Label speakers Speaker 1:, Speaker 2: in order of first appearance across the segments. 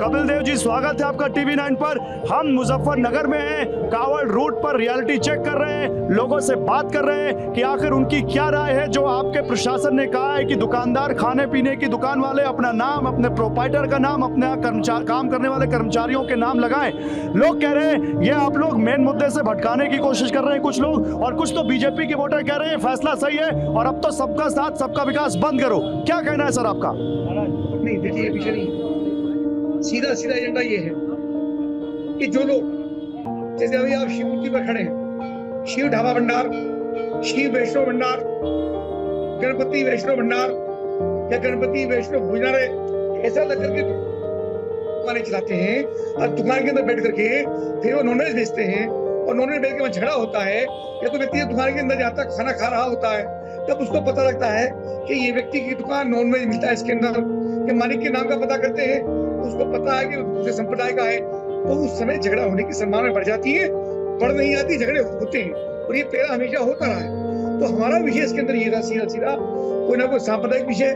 Speaker 1: कपिल देव जी, स्वागत है आपका टीवी 9 पर। हम मुजफ्फरनगर में हैं, कावड़ रूट पर रियलिटी चेक कर रहे हैं, लोगों से बात कर रहे हैं कि आखिर उनकी क्या राय है। जो आपके प्रशासन ने कहा है कि दुकानदार, खाने पीने की दुकान वाले अपना नाम, अपने प्रोपाइटर का नाम, अपने काम करने वाले कर्मचारियों के नाम लगाएं। लोग कह रहे हैं ये आप लोग मेन मुद्दे से भटकाने की कोशिश कर रहे हैं कुछ लोग, और कुछ तो बीजेपी के वोटर कह रहे हैं फैसला सही है और अब तो सबका साथ सबका विकास बंद करो। क्या कहना है सर आपका?
Speaker 2: नहीं, देखिए, विषय नहीं, सीधा सीधा एजेंडा ये है कि जो लोग, जैसे अभी आप शिव मूर्ति पर खड़े हैं, शिव ढाबा भंडार, शिव वैष्णव भंडार, गणपति वैष्णव भंडार या गणपति वैष्णव भोजनालय, ऐसा लग करके दुकानें चलाते हैं और दुकान के अंदर बैठ करके फिर वो नॉनवेज बेचते हैं और नॉनवेज बेच के वहाँ झगड़ा होता है या तो व्यक्ति दुकान के अंदर जाता खाना खा रहा होता है, तब उसको पता लगता है कि ये व्यक्ति की दुकान नॉनवेज मिलता है इसके अंदर, के मालिक के नाम का पता करते हैं, उसको पता है कि दूसरे संप्रदाय का है, तो उस समय झगड़ा होने की संभावना बढ़ जाती है, बढ़ नहीं आती, झगड़े होते हैं और ये पहला हमेशा होता रहा है। तो हमारा विषय इसके अंदर ये था, सीधा सीधा, कोई ना कोई सांप्रदायिक विषय,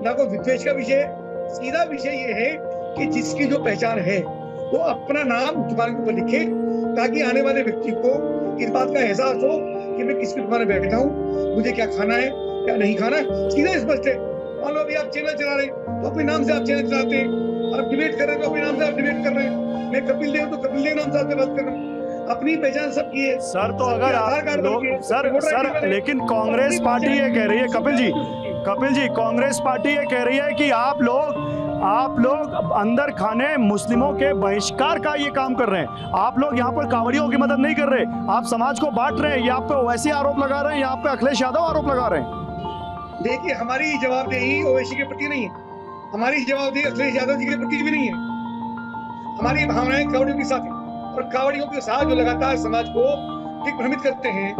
Speaker 2: ना कोई विद्वेष का विषय, सीधा विषय ये है कि जिसकी जो पहचान है वो अपना नाम दुकान के ऊपर लिखे, ताकि आने वाले व्यक्ति को इस बात का एहसास हो कि मैं किसकी दुकान में बैठा हूँ, मुझे क्या खाना है क्या नहीं खाना है, सीधा स्पष्ट है। मान लो अभी आप चैनल चला रहे हैं तो अपने नाम से आप चैनल चलाते हैं, आप डिबेट कर रहे हैं तो अपने नाम से आप डिबेट कर रहे हैं, मैं कपिल देव तो कपिल देव नाम से आपसे बात कर रहा हूँ, अपनी पहचान सबकी है
Speaker 1: सर। तो अगर आप सर लेकिन कांग्रेस पार्टी ये कह रही है, कपिल जी कांग्रेस पार्टी ये कह रही है कि आप लोग अंदर खाने मुस्लिमों के बहिष्कार का ये काम कर रहे हैं, आप लोग यहाँ पर कांवड़ियों की मदद नहीं कर रहे, आप समाज को बांट रहे हैं, ये आप पे ओवैसी आरोप लगा रहे हैं, यहाँ पे अखिलेश यादव आरोप लगा रहे हैं।
Speaker 2: देखिए, हमारी जवाबदेही ओवैसी के प्रति नहीं है, हमारी जवाबदेही अखिलेश यादव जी के प्रति भी नहीं है, हमारी भावनाएं कावड़ियों के साथ है और कावड़ियों के साथ जो लगातार समाज को दिग्भ्रमित करते हैं,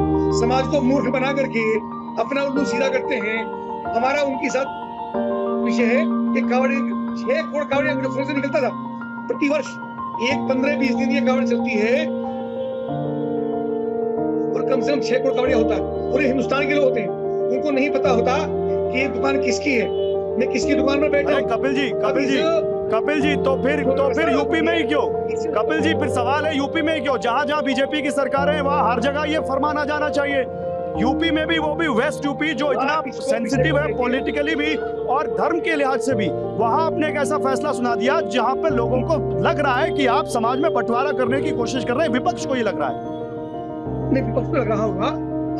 Speaker 2: समाज को मूर्ख बना करके अपना उल्लू सीधा करते हैं, हमारा उनके साथ विषय है कि कावड़ी 6 करोड़ कावड़ियां मुजफ्फरनगर से निकलता था प्रति वर्ष, एक 15-20 दिन ये कावड़ चलती है और कम से कम 6 करोड़ कावड़ियां होता है, पूरे हिंदुस्तान के लोग होते हैं, उनको नहीं पता होता कि ये दुकान किसकी है, मैं किसकी दुकान में बैठा हूं।
Speaker 1: कपिल जी तो फिर यूपी में ही क्यों? कपिल जी, फिर सवाल है यूपी में ही क्यों? जहां बीजेपी की सरकार है वहां हर जगह ये फरमान आ जाना चाहिए, यूपी में भी, वो भी वेस्ट यूपी जो इतना सेंसिटिव है पॉलिटिकली भी और धर्म के लिहाज से भी, वहां आपने एक ऐसा फैसला सुना दिया जहां पे लोगों को लग रहा है कि आप समाज में बंटवारा करने की कोशिश कर रहे हैं, विपक्ष को ये लग रहा है।
Speaker 2: नहीं, विपक्ष को लग रहा होगा,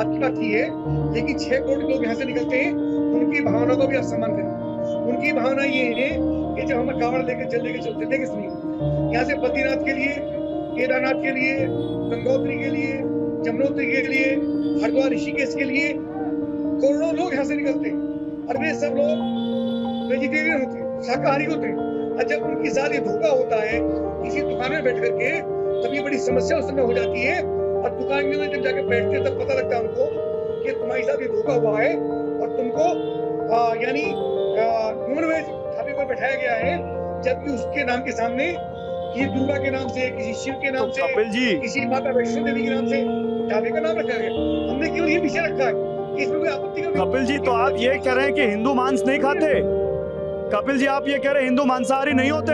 Speaker 2: आपकी बात ये है, लेकिन 6 करोड़ लोग यहाँ से निकलते हैं, उनकी भावना को भी आप सम्मान करें। उनकी भावना ये है कि जब हम कावड़ लेके चलते थे किसलिए, यहाँ से बद्रीनाथ के लिए, केदारनाथ के लिए, गंगोत्री के लिए, जमुनोत्री के लिए, हरिद्वार ऋषिकेश के लिए करोड़ों लोग यहाँ से निकलते हैं और वे सब लोग वेजिटेरियन होते हैं, शाकाहारी होते हैं, और जब उनके साथ ये धोखा होता है किसी दुकान में बैठ करके, तब ये बड़ी समस्या उस समय हो जाती है और दुकान के अंदर जब जाके बैठते तब पता लगता है उनको कि तुम्हारे साथ ये धोखा हुआ है और तुमको यानी नॉनवेज ढाबे पर बैठाया गया है, जबकि उसके नाम के सामने किसी दुर्गा के नाम से, किसी शिव के नाम से, किसी माता वैष्णो देवी के नाम से ढाबे का नाम रखा गया। हमने केवल ये विषय रखा है कि इसमें कोई आपत्ति का।
Speaker 1: कपिल जी, तो आप ये कह रहे हैं कि हिंदू मांस नहीं खाते? कपिल जी, आप ये कह रहे हैं हिंदू मांसाहारी नहीं होते?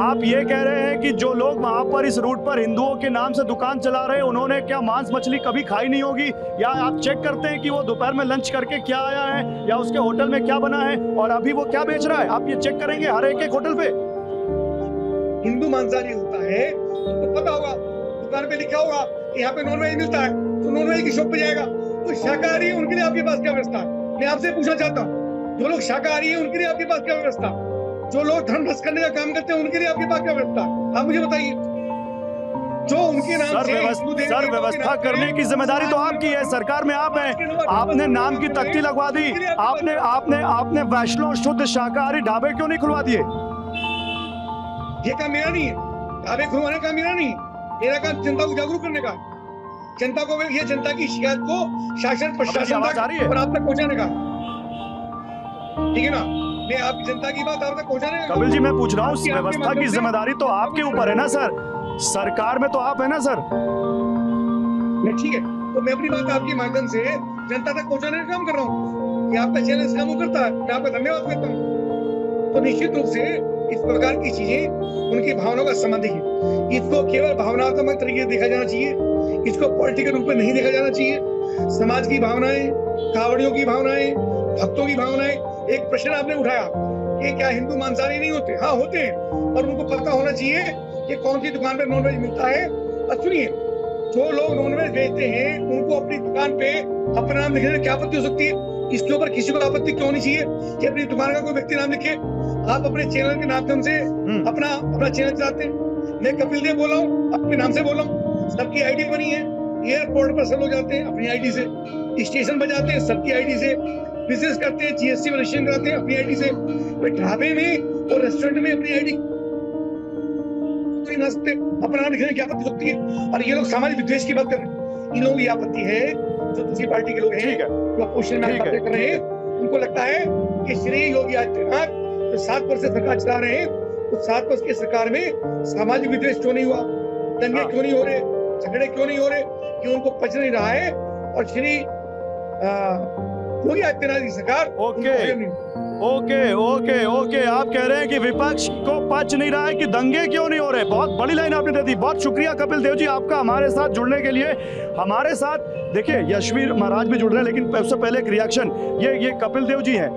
Speaker 1: आप ये कह रहे हैं कि जो लोग वहां पर इस रूट पर हिंदुओं के नाम से दुकान चला रहे हैं, उन्होंने क्या मांस मछली कभी खाई नहीं होगी? या आप चेक करते हैं कि वो दोपहर में लंच करके क्या आया है या उसके होटल में क्या बना है और अभी वो क्या बेच रहा है? आप ये चेक करेंगे हर एक होटल पे?
Speaker 2: हिंदू मांसाहारी होता है तो पता होगा, दुकान पे लिखा होगा यहाँ पे नॉनवेज मिलता है तो नॉनवेज की शॉप पे जाएगा। तो शाकाहारी है उनके लिए आपके पास क्या व्यवस्था है? मैं आपसे पूछना चाहता हूँ, जो लोग शाकाहारी है उनके लिए आपके पास क्या व्यवस्था? जो लोग धर्म भ्रष्ट करने का काम करते हैं उनके लिए आपके पास क्या व्यवस्था? आप मुझे बताइए। जो उनके नाम से
Speaker 1: सर व्यवस्था करने की जिम्मेदारी तो आपकी है, सरकार में आप हैं, आपने नाम की तख्ती लगवा दी, आपने वैष्णो शुद्ध शाकाहारी ढाबे क्यों नहीं खुलवा दिए?
Speaker 2: ये काम मेरा नहीं है, ढाबे खुलवाने का मेरा नहीं है, मेरा काम जनता को जागरूक करने का, जनता को, ये जनता की शिकायत को शासन प्रशासन तक पहुंचाने का, ठीक है ना? मैं आपकी जनता की बात आप तक पहुंचाने का।
Speaker 1: कपिल जी, मैं पूछ रहा हूँ, व्यवस्था की जिम्मेदारी तो आपके ऊपर है ना सर, सरकार में तो आप है ना सर?
Speaker 2: नहीं, ठीक है, तो मैं अपनी बात आपके माध्यम से जनता तक पहुंचाने का काम कर रहा हूँ, ये आपका चैनल काम करता है, मैं आपका धन्यवाद करता हूँ। तो निश्चित रूप से इस प्रकार की चीजें उनकी भावनाओं का संबंध है। इसको केवल भावनात्मक तरीके से देखा जाना चाहिए, इसको पॉलिटिकल रूप में नहीं देखा जाना चाहिए। समाज की भावनाएं, कावड़ियों की भावनाएं, भक्तों की भावनाएं। एक प्रश्न आपने उठाया कि क्या हिंदू मांसाहारी नहीं होते? हाँ होते हैं, और उनको पता होना चाहिए कि कौन सी दुकान पे नॉनवेज मिलता है। और सुनिए, जो लोग नॉनवेज बेचते हैं उनको अपनी दुकान पे अपना नाम लिखने में क्या आपत्ति हो सकती है? इसके ऊपर किसी को आपत्ति क्यों नहीं चाहिए कि अपनी दुकान का कोई व्यक्ति नाम लिखे? आप अपने चैनल के माध्यम से अपना चैनल चलाते हैं। मैं कपिल देव बोला हूँ, अपने नाम से बोला हूँ। सबकी आईडी बनी है, एयरपोर्ट पर सब लोग जाते हैं अपनी आईडी से, स्टेशन पर जाते हैं सबकी आईडी से, बिजनेस करते हैं, जीएसटी में रजिस्ट्रेशन कराते हैं अपनी आईडी से, ढाबे में और रेस्टोरेंट में अपनी आईडी अपना नाम लिखने में क्या आपत्ति होती है? और ये लोग सामाजिक विद्वेष की बात कर रहे हैं। इन लोगों की आपत्ति है, जो दूसरी पार्टी के लोग हैं, जो अपोजिशन में बातें कर रहे हैं, उनको लगता है कि श्री योगी आदित्यनाथ जो 7 वर्ष से सरकार चला रहे हैं, उस 7 वर्ष की सरकार में सामाजिक विद्वेष क्यों नहीं हुआ, दंगे क्यों नहीं हो रहे, झगड़े क्यों नहीं हो रहे, कि उनको पच नहीं रहा है। और श्री योगी आदित्यनाथ की सरकार
Speaker 1: ओके आप कह रहे हैं कि विपक्ष को पच नहीं रहा है कि दंगे क्यों नहीं हो रहे। बहुत बड़ी लाइन आपने दे दी, बहुत शुक्रिया कपिल देव जी आपका हमारे साथ जुड़ने के लिए। हमारे साथ देखिए यशवीर महाराज भी जुड़ रहे हैं, लेकिन उससे पहले एक रिएक्शन, ये कपिल देव जी हैं,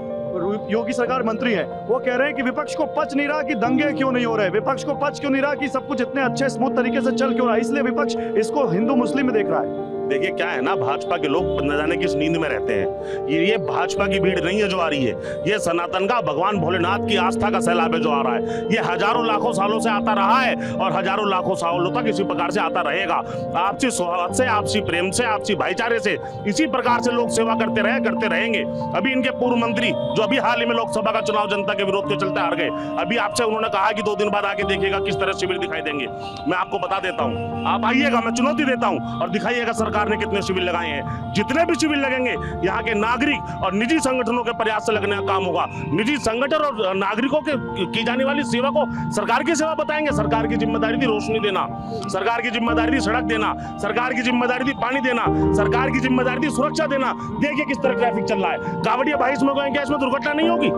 Speaker 1: योगी सरकार मंत्री हैं, वो कह रहे हैं कि विपक्ष को पच नहीं रहा कि दंगे क्यों नहीं हो रहे, विपक्ष को पच क्यों नहीं रहा कि सब कुछ इतने अच्छे स्मूथ तरीके से चल क्यों रहा है, इसलिए विपक्ष इसको हिंदू मुस्लिम में देख रहा है।
Speaker 3: देखिए क्या है ना, भाजपा के लोग न जाने किस नींद में रहते हैं। ये भाजपा की भीड़ नहीं है जो आ रही है, ये सनातन का भगवान भोलेनाथ की आस्था का सैलाब है जो आ रहा है। ये हजारों लाखों सालों से आता रहा है और हजारों लाखों सालों तक इसी प्रकार से आता रहेगा। आपसी सौहार्द से, आपसी प्रेम से, आपसी भाईचारे से इसी प्रकार से लोग सेवा करते रहेंगे। अभी इनके पूर्व मंत्री जो अभी हाल ही में लोकसभा का चुनाव जनता के विरोध के चलते हार गए, अभी आपसे उन्होंने कहा कि 2 दिन बाद आके देखिएगा किस तरह शिविर दिखाई देंगे। मैं आपको बता देता हूँ, आप आइएगा, मैं चुनौती देता हूँ और दिखाइएगा सरकार ने कितने शिविर लगाए हैं। जितने भी शिविर लगेंगे यहाँ के नागरिक और निजी संगठनों के प्रयास से लगने का काम होगा। निजी संगठन और नागरिकों के की जाने वाली सेवा को सरकार की सेवा बताएंगे। सरकार की जिम्मेदारी थी रोशनी देना, सरकार की जिम्मेदारी थी सड़क देना, सरकार की जिम्मेदारी थी पानी देना, सरकार की जिम्मेदारी थी सुरक्षा देना। देखिए किस तरह ट्रैफिक चल रहा है। कावड़िया भाई इसमें गए, क्या इसमें दुर्घटना नहीं होगी?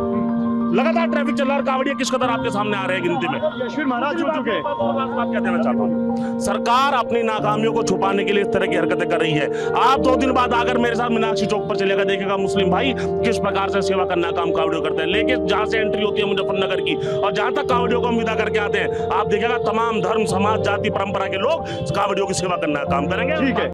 Speaker 3: लगातार ट्रैफिक चल रहा है, कावड़िया किस कदर आपके सामने आ रहे हैं गिनती में।
Speaker 1: यशवीर महाराज जुड़ चुके हैं।
Speaker 3: बात क्या देना चाहता हूँ, सरकार अपनी नाकामियों को छुपाने के लिए इस तरह की हरकतें कर रही है। आप 2 दिन बाद आकर मेरे साथ मीनाक्षी चौक पर चलेगा, देखेगा मुस्लिम भाई किस प्रकार से सेवा करना काम कावड़ियों करते हैं। लेकिन जहां से एंट्री होती है मुजफ्फरनगर की और जहां तक कावड़ियों को विदा करके आते हैं, आप देखेगा तमाम धर्म, समाज, जाति, परंपरा के लोग कावड़ियों की सेवा करना काम करेंगे।
Speaker 1: ठीक है।